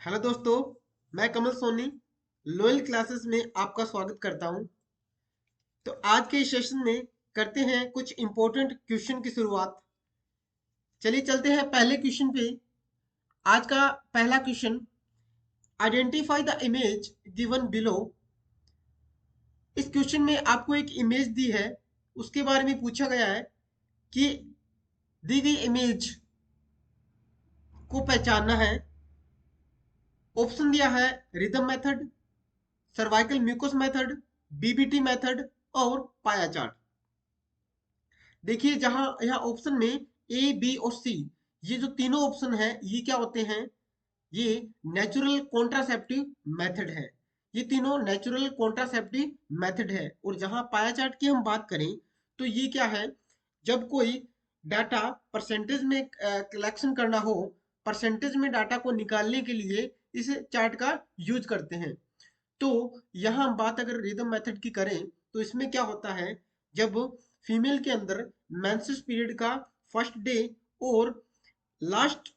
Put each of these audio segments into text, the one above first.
Hello दोस्तों, मैं कमल Soni loyal classes में आपका स्वागत करता हूं। तो आज के इस सेशन में करते हैं कुछ इंपॉर्टेंट क्वेश्चन की शुरुआत। चलिए चलते हैं पहले क्वेश्चन पे। आज का पहला question, identify the image given below. इस क्वेश्चन में आपको एक इमेज दी है, उसके बारे में पूछा गया है कि दी गई इमेज को पहचानना है। ऑप्शन दिया है rhythm method, cervical mucus method, BBT method और पाया चार्ट। देखिए जहां यहाँ ऑप्शन में ए बी और सी, ये जो तीनों ऑप्शन है ये क्या होते हैं? ये नेचुरल कॉन्ट्रासेप्टिव मेथड है। ये तीनों नेचुरल कॉन्ट्रासेप्टिव मेथड है। और जहां पाया चार्ट की हम बात करें तो ये क्या है? जब कोई डाटा परसेंटेज में कलेक्शन करना हो, परसेंटेज में डाटा को निकालने के लिए इस चार्ट का यूज करते हैं। तो यहाँ हम बात अगर रिदम मेथड की करें तो इसमें क्या होता है? जब फीमेल के अंदर मेंसेस पीरियड का फर्स्ट डे और लास्ट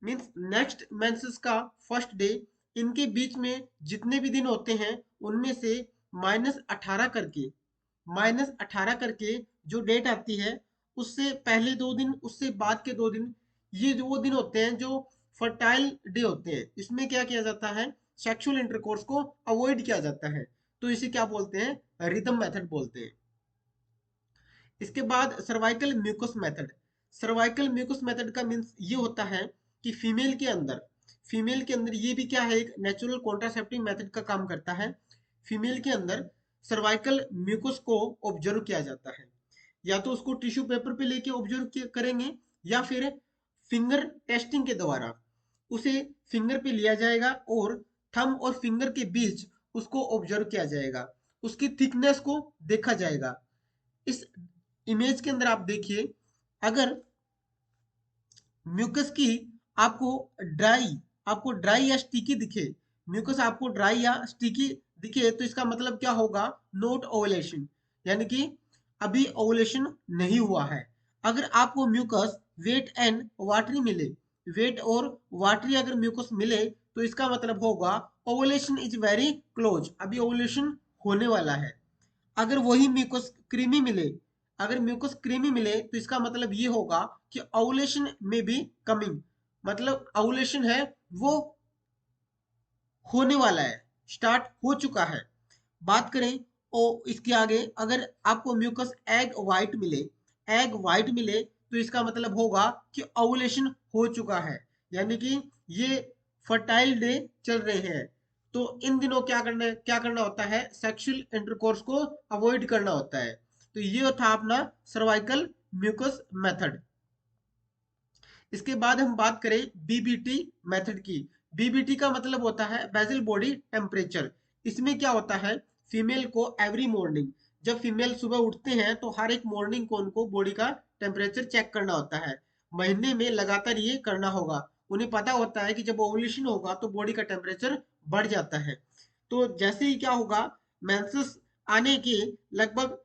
मींस नेक्स्ट मेंसेस का फर्स्ट डे, इनके बीच में जितने भी दिन होते हैं उनमें से -18 करके जो डेट आती है, उससे पहले 2 दिन, उससे बाद के 2 दिन, ये जो वो दिन होते हैं जो फर्टाइल डे होते हैं। इसमें क्या किया जाता है? सेक्सुअल इंटरकोर्स को अवॉइड किया जाता है। तो इसे क्या बोलते हैं? रिदम मेथड बोलते हैं। इसके बाद cervical mucus method. Cervical mucus method का मीन्स ये होता है कि फीमेल के अंदर ये भी क्या है? एक नेचुरल कॉन्ट्रासेप्टिव मेथड का काम करता है। फीमेल के अंदर सर्वाइकल म्यूकस को ऑब्जर्व किया जाता है। या तो उसको टिश्यू पेपर पे लेके ऑब्जर्व करेंगे, या फिर फिंगर टेस्टिंग के द्वारा उसे फिंगर पे लिया जाएगा और थंब और फिंगर के बीच उसको ऑब्जर्व किया जाएगा। उसकी थिकनेस को देखा जाएगा। इस इमेज के अंदर आप देखिए, अगर म्यूकस की आपको ड्राई आपको ड्राई या स्टिकी दिखे, म्यूकस आपको ड्राई या स्टिकी दिखे, तो इसका मतलब क्या होगा? नोट ओवुलेशन, यानी कि अभी ओवुलेशन नहीं हुआ है। अगर आपको म्यूकस वेट एंड वाटरी मिले, वेट और वाटरी अगर म्यूकस मिले, तो इसका मतलब होगा ओवुलेशन इज वेरी क्लोज, अभी ओवुलेशन होने वाला है। अगर वही म्यूकस क्रीमी मिले, अगर म्यूकस क्रीमी मिले, तो इसका मतलब ये होगा कि ओवुलेशन में भी कमिंग, मतलब ओवुलेशन है वो होने वाला है, स्टार्ट हो चुका है। बात करें और इसके आगे, अगर आपको म्यूकस एग वाइट मिले, तो इसका मतलब होगा कि ओवुलेशन हो चुका है, यानी कि ये फर्टाइल डे चल रहे हैं। तो इन दिनों क्या करना होता है? सेक्सुअल इंटरकोर्स को अवॉइड करना होता है। तो ये था अपना सर्वाइकल म्यूकस मेथड। इसके बाद हम बात करें बीबीटी मेथड की। बीबीटी का मतलब होता है बेसल बॉडी टेम्परेचर। इसमें क्या होता है? फीमेल को एवरी मॉर्निंग, जब फीमेल सुबह उठते हैं तो हर एक मॉर्निंग को उनको बॉडी का टेम्परेचर चेक करना होता है। महीने में लगातार ये करना होगा। उन्हें पता होता है कि जब ओवुलेशन होगा तो बॉडी का टेम्परेचर बढ़ जाता है। तो जैसे ही क्या होगा, मेंसेस आने के लगभग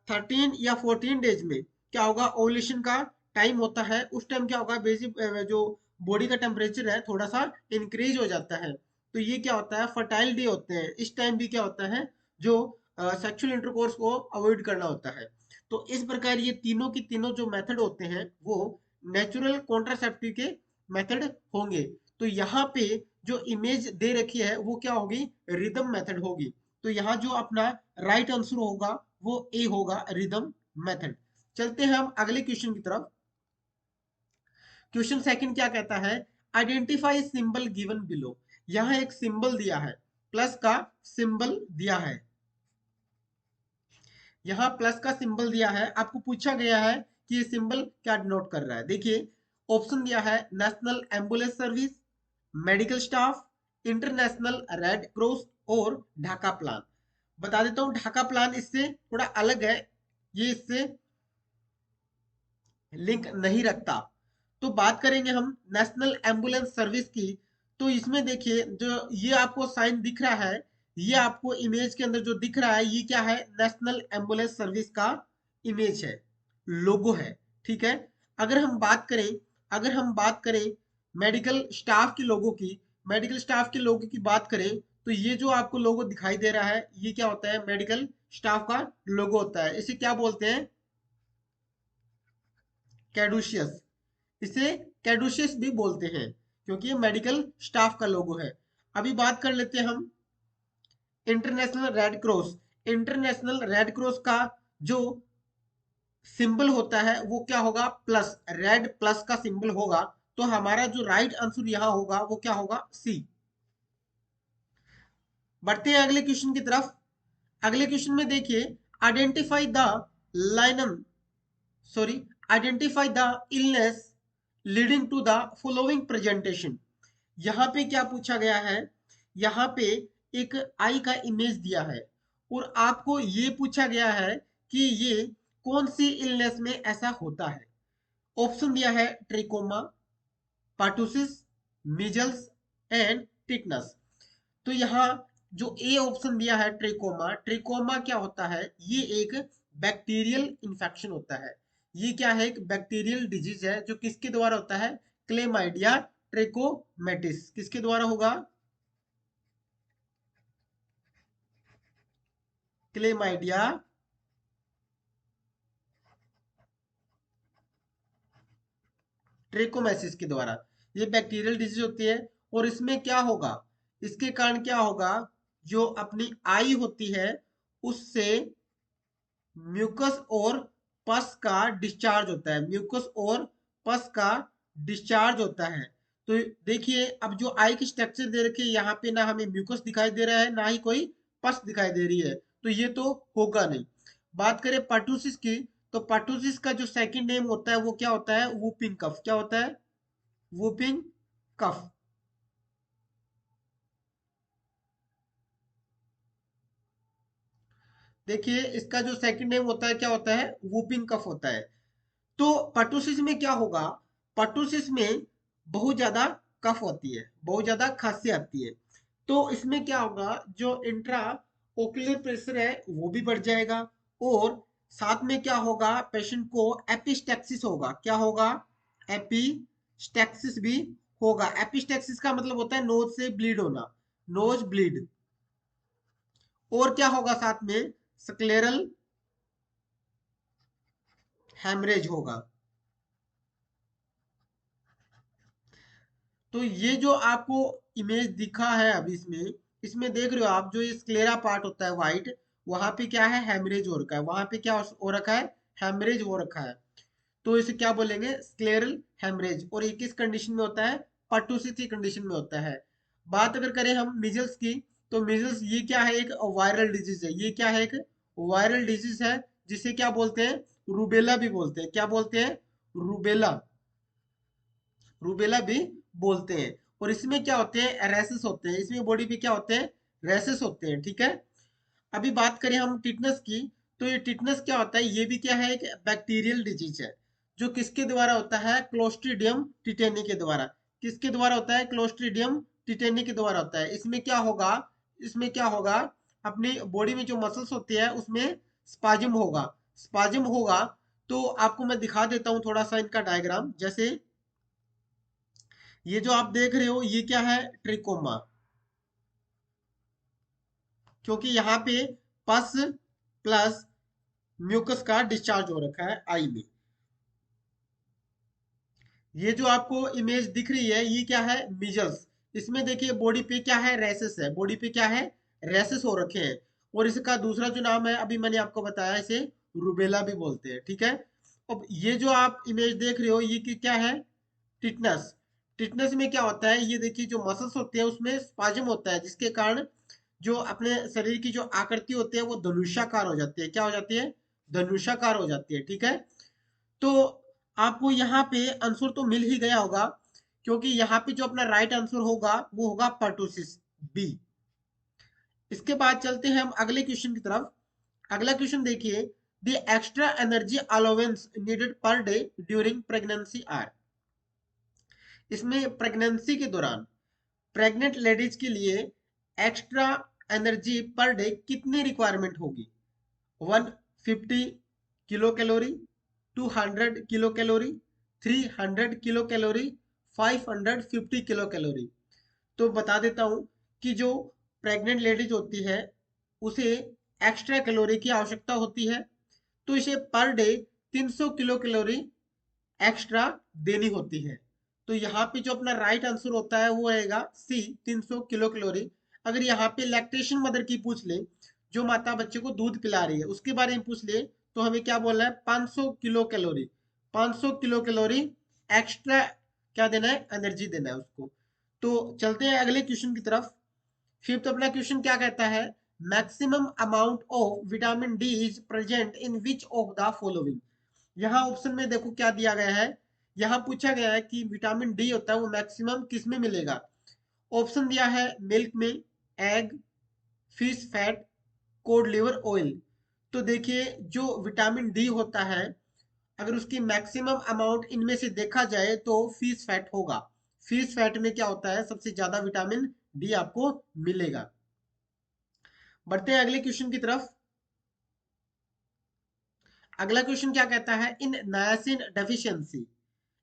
13 या 14 डेज में क्या होगा? ओवुलेशन का टाइम होता है। उस टाइम क्या होगा? बेसिक जो बॉडी का टेम्परेचर है थोड़ा सा इंक्रीज हो जाता है। तो ये क्या होता है? फर्टाइल डे होते हैं। इस टाइम भी क्या होता है? जो सेक्सुअल इंटरकोर्स को अवॉइड करना होता है। तो इस प्रकार ये तीनों की तीनों जो मेथड होते हैं वो नेचुरल कॉन्ट्रासेप्टिव के मेथड होंगे। तो यहाँ पे जो इमेज दे रखी है वो क्या होगी? रिदम मेथड होगी। तो यहाँ जो अपना राइट आंसर होगा वो ए होगा, रिदम मेथड। चलते हैं हम अगले क्वेश्चन की तरफ। क्वेश्चन सेकंड क्या कहता है? Identify symbol given below. यहां एक सिंबल दिया है, प्लस का सिंबल दिया है। यहाँ प्लस का सिंबल दिया है, आपको पूछा गया है कि ये सिंबल क्या डिनोट कर रहा है। देखिए ऑप्शन दिया है national ambulance service, medical staff, international red cross और ढाका प्लान। बता देता हूँ, ढाका प्लान इससे थोड़ा अलग है, ये इससे लिंक नहीं रखता। तो बात करेंगे हम नेशनल एम्बुलेंस सर्विस की। तो इसमें देखिए जो ये आपको साइन दिख रहा है, ये आपको इमेज के अंदर जो दिख रहा है, ये क्या है? नेशनल एम्बुलेंस सर्विस का इमेज है, लोगो है। ठीक है। अगर हम बात करें अगर हम बात करें मेडिकल स्टाफ के लोगों की, मेडिकल स्टाफ के लोगों की बात करें तो ये जो आपको लोगो दिखाई दे रहा है ये क्या होता है, मेडिकल स्टाफ का लोगो होता है। इसे क्या बोलते हैं, कैडुशियस। इसे कैडुशियस भी बोलते हैं क्योंकि ये मेडिकल स्टाफ का लोगो है। अभी बात कर लेते हैं हम international red cross. International red cross का जो सिंबल होता है वो क्या होगा, प्लस, रेड प्लस का सिंबल होगा। तो हमारा जो राइट आंसर यहां होगा वो क्या होगा, सी। बढ़ते हैं अगले क्वेश्चन की तरफ। अगले क्वेश्चन में देखिए, identify the linum sorry identify the illness leading to the following presentation. यहाँ पे क्या पूछा गया है, यहाँ पे एक आई का इमेज दिया है और आपको ये पूछा गया है कि ये कौन सी इलनेस में ऐसा होता है। ऑप्शन दिया है ट्रिकोमा, पार्टुसिस, मिजल्स एंड टिटनस। तो यहाँ जो ए ऑप्शन दिया है ट्रिकोमा, ट्रिकोमा क्या होता है, ये एक बैक्टीरियल इंफेक्शन होता है। ये क्या है, एक बैक्टीरियल डिजीज है जो किसके द्वारा होता है, क्लेमाइडिया ट्रिकोमेटिस। किसके द्वारा होगा, क्लेमाइडिया ट्रिकोमेसिस के द्वारा। ये बैक्टीरियल डिजीज होती है और इसमें क्या होगा, इसके कारण क्या होगा, जो अपनी आई होती है उससे म्यूकस और पस का डिस्चार्ज होता है, म्यूकस और पस का डिस्चार्ज होता है। तो देखिए अब जो आई की स्ट्रक्चर दे रखी है यहाँ पे ना हमें म्यूकस दिखाई दे रहा है ना ही कोई पस दिखाई दे रही है, तो ये तो होगा नहीं। बात करें पर्टुसिस की, तो पर्टुसिस का जो सेकंड नेम होता है वो क्या होता है, वूपिंग कफ। क्या होता है, वूपिंग कफ। देखिए इसका जो सेकंड नेम होता है क्या होता है, वूपिंग कफ होता है। तो पर्टुसिस में क्या होगा, पर्टुसिस में बहुत ज्यादा कफ होती है, बहुत ज्यादा खांसी आती है। तो इसमें क्या होगा, जो इंट्रा ओकुलर प्रेशर है वो भी बढ़ जाएगा और साथ में क्या होगा, पेशेंट को एपिस्टेक्सिस होगा। क्या होगा, एपिस्टेक्सिस भी होगा। एपिस्टेक्सिस का मतलब होता है नोज से ब्लीड होना, नोज ब्लीड। और क्या होगा साथ में, स्क्लेरल हेमरेज होगा। तो ये जो आपको इमेज दिखा है अभी इसमें, इसमें देख रहे हो आप, जो ये स्क्लेरा पार्ट होता है व्हाइट, वहां पे क्या है, हेमरेज हो रखा है। वहां पे क्या हो रखा है, हेमरेज हो रखा है। तो इसे क्या बोलेंगे, स्क्लेरल हेमरेज। और ये किस कंडीशन में होता है, पर्टुसिटी कंडीशन में होता है। बात अगर करें हम मिजल्स की, तो मिजल्स ये क्या है, एक वायरल डिजीज है। ये क्या है, एक वायरल डिजीज है जिसे क्या बोलते हैं, रूबेला भी बोलते हैं। क्या बोलते हैं, रूबेला, रूबेला भी बोलते हैं। और इसमें क्या होते हैं, रैसेस होते हैं। इसमें बॉडी पे क्या होते हैं, रैसेस होते हैं। ठीक है। अभी बात करें हम टिटनस की, तो ये टिटनस क्या होता है, ये भी क्या है, एक बैक्टीरियल डिजीज है जो किसके द्वारा होता है, क्लोस्ट्रीडियम टिटेनी के द्वारा। किसके द्वारा होता है, क्लोस्ट्रीडियम टिटेनी के द्वारा होता है। इसमें क्या होगा, इसमें क्या होगा, अपनी बॉडी में जो मसल्स होते हैं उसमें स्पाज्म होगा, स्पाज्म होगा। तो आपको मैं दिखा देता हूं थोड़ा सा इनका डायग्राम। जैसे ये जो आप देख रहे हो ये क्या है, ट्रिकोमा, क्योंकि यहाँ पे पस प्लस म्यूकस का डिस्चार्ज हो रखा है आई में। ये जो आपको इमेज दिख रही है ये क्या है, मिजल्स। इसमें देखिए बॉडी पे क्या है, रेसेस है। बॉडी पे क्या है, रेसेस हो रखे हैं। और इसका दूसरा जो नाम है अभी मैंने आपको बताया, इसे रूबेला भी बोलते हैं। ठीक है। अब ये जो आप इमेज देख रहे हो ये क्या है, टिटनस। टिटनस में क्या होता है, ये देखिए जो मसल्स होते हैं उसमें स्पाज्म होता है जिसके कारण जो अपने शरीर की जो आकृति होती है वो धनुषाकार हो जाती है। क्या हो जाती है, धनुषाकार हो जाती है। ठीक है। तो आपको यहाँ पे आंसर तो मिल ही गया होगा, क्योंकि यहाँ पे जो अपना राइट आंसर होगा वो होगा पर्टुसिस, बी। इसके बाद चलते हैं हम अगले क्वेश्चन की तरफ। अगला क्वेश्चन देखिए, the extra energy allowance needed per day during pregnancy are. इसमें प्रेगनेंसी के दौरान प्रेग्नेंट लेडीज के लिए एक्स्ट्रा एनर्जी पर डे कितनी रिक्वायरमेंट होगी, 150 kilo calorie, 200 kilo calorie, 300 kilo calorie, 550 kilo calorie. तो बता देता हूँ कि जो प्रेग्नेंट लेडीज होती है उसे एक्स्ट्रा कैलोरी की आवश्यकता होती है, तो इसे per day 300 kilo calorie extra देनी होती है। तो यहाँ पे जो अपना राइट आंसर होता है वो रहेगा सी, 300 किलो कैलोरी। अगर यहाँ पे लैक्टेशन मदर की पूछ ले, जो माता बच्चे को दूध पिला रही है, उसके बारे में पूछ ले, तो हमें क्या बोलना है, 500 kilo calorie, 500 kilo calorie extra क्या देना है, एनर्जी देना है उसको। तो चलते हैं अगले क्वेश्चन की तरफ। फिफ्थ अपना क्वेश्चन क्या कहता है, maximum amount of vitamin D is present in which of the following. यहाँ ऑप्शन में देखो क्या दिया गया है। यहाँ पूछा गया है कि विटामिन डी होता है वो मैक्सिमम किस में मिलेगा। ऑप्शन दिया है मिल्क में, egg, fish fat, code liver oil. तो देखिए जो विटामिन डी होता है, अगर उसकी मैक्सिमम अमाउंट इनमें से देखा जाए तो फिश फैट होगा। फिश फैट में क्या होता है, सबसे ज्यादा विटामिन डी आपको मिलेगा। बढ़ते हैं अगले क्वेश्चन की तरफ। अगला क्वेश्चन क्या कहता है, in niacin deficiency,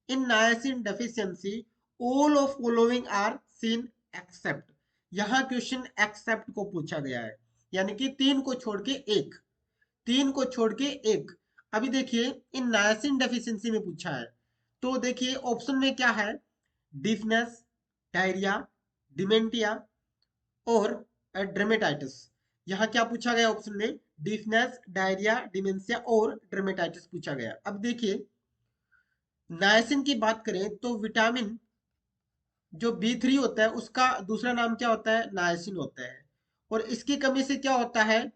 in niacin deficiency all of following are seen except. यहाँ क्वेश्चन एक्सेप्ट को पूछा गया है, यानी कि तीन को छोड़ के एक, तीन को छोड़ के एक। अभी देखिए इन नायासिन डेफिशिएंसी में पूछा है, तो देखिए ऑप्शन में क्या है, डिफनेस, डायरिया, डिमेंटिया और ड्रेमेटाइटिस। यहाँ क्या पूछा गया ऑप्शन में, डिफनेस, डायरिया, डिमेंशिया और ड्रेमेटाइटिस पूछा गया। अब देखिए नायसिन की बात करें तो विटामिन जो B3 होता है उसका दूसरा नाम क्या होता है, नायसिन होता है। और इसकी कमी से क्या होता है,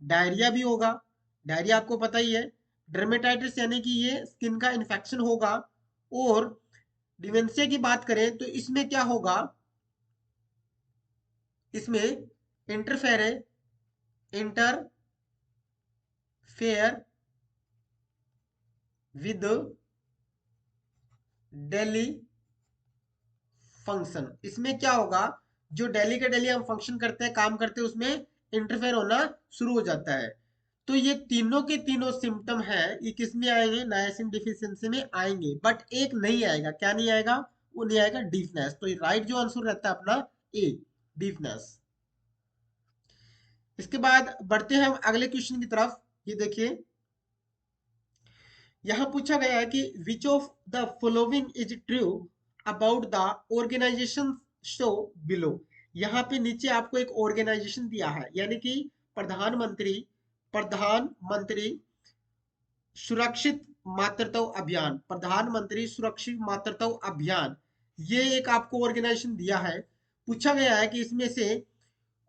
डायरिया भी होगा, डायरिया आपको पता ही है। डर्मेटाइटिस यानी कि ये स्किन का इन्फेक्शन होगा। और डिमेंशिया की बात करें तो इसमें क्या होगा, इसमें interfere, interfere with daily function. इसमें क्या होगा, जो डेली के डेली हम फंक्शन करते हैं, काम करते हैं, उसमें इंटरफेयर होना शुरू हो जाता है। तो ये तीनों के तीनों सिम्टम है, ये किस में आएंगे, नायसिन डिफिशियंसी में आएंगे। बट एक नहीं आएगा, क्या नहीं आएगा, वो नहीं आएगा, डीफनेस। तो राइट जो आंसर रहता है अपना ए, डीफनेस। इसके बाद बढ़ते हैं हम अगले क्वेश्चन की तरफ। ये देखिए यहाँ पूछा गया है कि which of the following is true about the organization show below. यहाँ पे नीचे आपको एक ऑर्गेनाइजेशन दिया है, यानी कि प्रधानमंत्री प्रधानमंत्री सुरक्षित मातृत्व अभियान, प्रधानमंत्री सुरक्षित मातृत्व अभियान, ये एक आपको ऑर्गेनाइजेशन दिया है। पूछा गया है कि इसमें से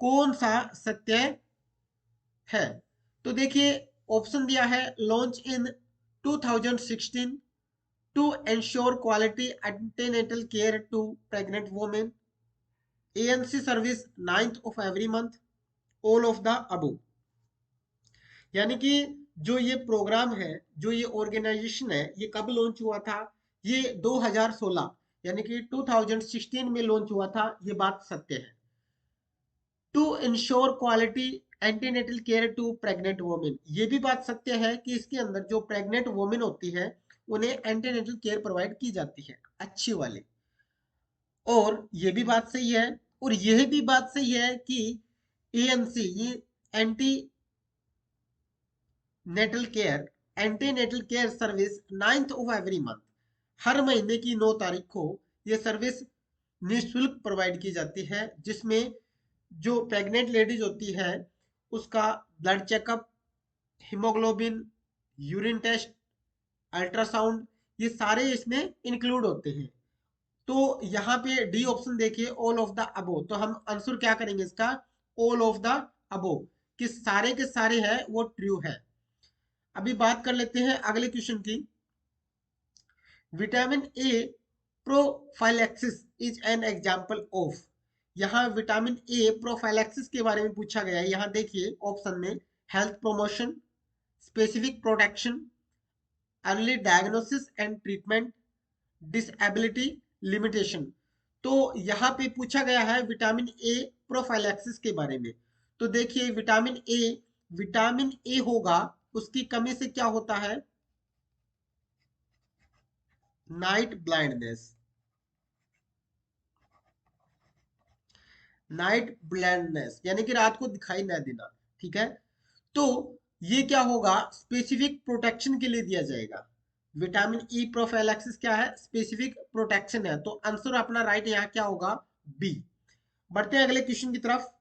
कौन सा सत्य है। तो देखिए ऑप्शन दिया है, launch in 2016 to ensure quality antenatal care to pregnant women, ANC service 9th of every month, all of the above। यानी कि जो ये प्रोग्राम है, जो ये ऑर्गेनाइजेशन है, ये कब लॉन्च हुआ था, ये 2016 यानी कि 2016 में लॉन्च हुआ था, ये बात सत्य है। To ensure quality antenatal care to pregnant women, ये भी बात सत्य है कि इसके अंदर जो प्रेग्नेंट वोमेन होती है उन्हें एंटीनेटल केयर प्रोवाइड की जाती है, अच्छी वाली। और ये भी बात सही है, और यह भी बात सही है कि एएनसी, ये ante natal care, ante natal care service 9th of every month, हर महीने की 9 तारीख को ये सर्विस निःशुल्क प्रोवाइड की जाती है, जिसमें जो प्रेग्नेंट लेडीज होती है उसका blood checkup, haemoglobin, urine test, ultrasound, ये सारे इसमें इंक्लूड होते हैं। तो यहाँ पे डी ऑप्शन देखिए, ऑल ऑफ द अबो, तो हम आंसर क्या करेंगे इसका, ऑल ऑफ द अबो, कि सारे के सारे हैं वो ट्रू है। अभी बात कर लेते हैं अगले क्वेश्चन की। Vitamin A prophylaxis is an example of. यहाँ विटामिन ए प्रोफाइलैक्सिस के बारे में पूछा गया है। यहाँ देखिए ऑप्शन में, health promotion, specific protection, early diagnosis and treatment, disability limitation. तो यहाँ पे पूछा गया है विटामिन ए प्रोफाइलैक्सिस के बारे में। तो देखिए विटामिन ए होगा, उसकी कमी से क्या होता है, नाइट ब्लाइंडनेस, नाइट ब्लाइंडनेस यानी कि रात को दिखाई न देना, ठीक है। तो ये क्या होगा, स्पेसिफिक प्रोटेक्शन के लिए दिया जाएगा। विटामिन ई प्रोफाइलैक्सिस क्या है, स्पेसिफिक प्रोटेक्शन है, तो आंसर अपना राइट यहाँ क्या होगा, बी। बढ़ते हैं अगले क्वेश्चन की तरफ।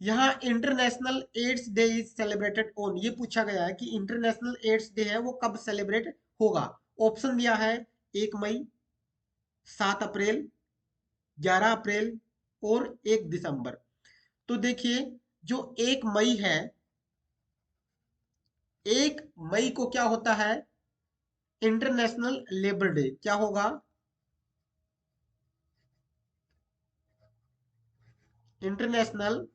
यहाँ international AIDS day is celebrated on, ये पूछा गया है कि इंटरनेशनल एड्स डे है वो कब सेलिब्रेट होगा। ऑप्शन दिया है 1 मई, 7 अप्रैल, 11 अप्रैल और 1 दिसंबर। तो देखिए जो 1 मई है, 1 मई को क्या होता है, इंटरनेशनल लेबर डे, क्या होगा, इंटरनेशनल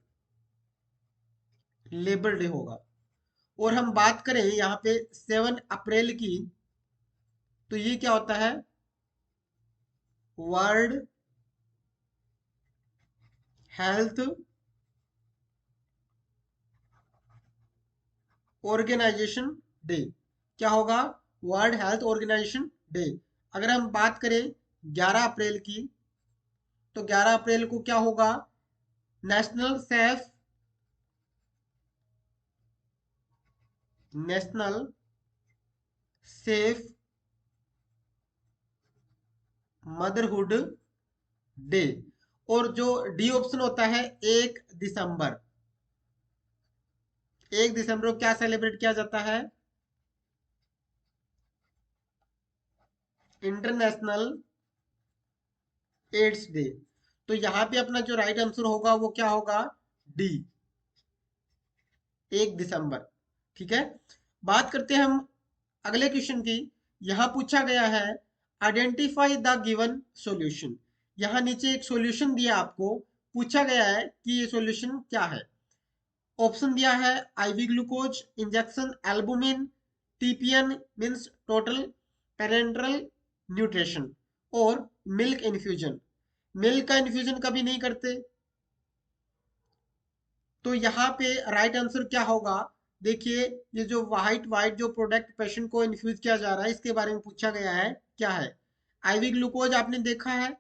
लेबर डे होगा। और हम बात करें यहाँ पे 7 अप्रैल की, तो ये क्या होता है, वर्ल्ड हेल्थ ऑर्गेनाइजेशन डे, क्या होगा, वर्ल्ड हेल्थ ऑर्गेनाइजेशन डे। अगर हम बात करें 11 अप्रैल की, तो 11 अप्रैल को क्या होगा, national safe, national safe motherhood day. और जो डी ऑप्शन होता है 1 दिसंबर, 1 दिसंबर को क्या सेलिब्रेट किया जाता है, इंटरनेशनल एड्स डे। तो यहाँ पे अपना जो राइट आंसर होगा वो क्या होगा, डी, 1 दिसंबर, ठीक है। बात करते हैं हम अगले क्वेश्चन की। यहाँ पूछा गया है आइडेंटिफाई द गिवन सॉल्यूशन। यहाँ नीचे एक सॉल्यूशन दिया आपको, पूछा गया है कि ये सॉल्यूशन क्या है। ऑप्शन दिया है IV glucose injection, albumin, TPN means total parenteral nutrition, और मिल्क इन्फ्यूजन। मिल्क का इन्फ्यूजन कभी नहीं करते, तो यहाँ पे राइट आंसर क्या होगा, देखिए ये जो वाइट वाइट जो प्रोडक्ट पेशेंट को इन्फ्यूज किया जा रहा है इसके बारे में पूछा गया है, क्या है, आईवी ग्लूकोज आपने देखा है,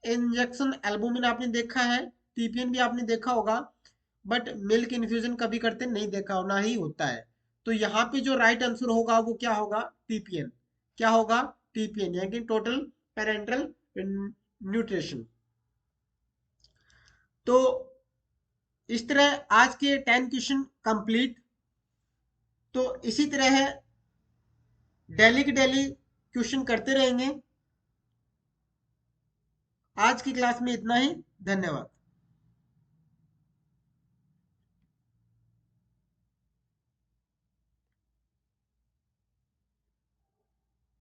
इंजेक्शन एल्बुमिन आपने देखा है, टीपीएन भी आपने देखा होगा, बट मिल्क इन्फ्यूजन कभी करते नहीं देखा होना ही होता है। तो यहाँ पे जो राइट आंसर होगा वो क्या होगा, टीपीएन, क्या होगा, टीपीएन यानी कि टोटल पेरेंट्रल न्यूट्रिशन। तो इस तरह आज के 10 क्वेश्चन कंप्लीट। तो इसी तरह है, डेली के डेली क्वेश्चन करते रहेंगे। आज की क्लास में इतना ही, धन्यवाद।